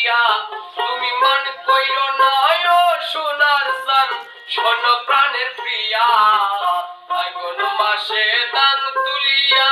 দিয়া তুমি মান কইরো না ও সোনার সান শোনো প্রাণের প্রিয়া ফাগুন মাসে দান তুলিয়া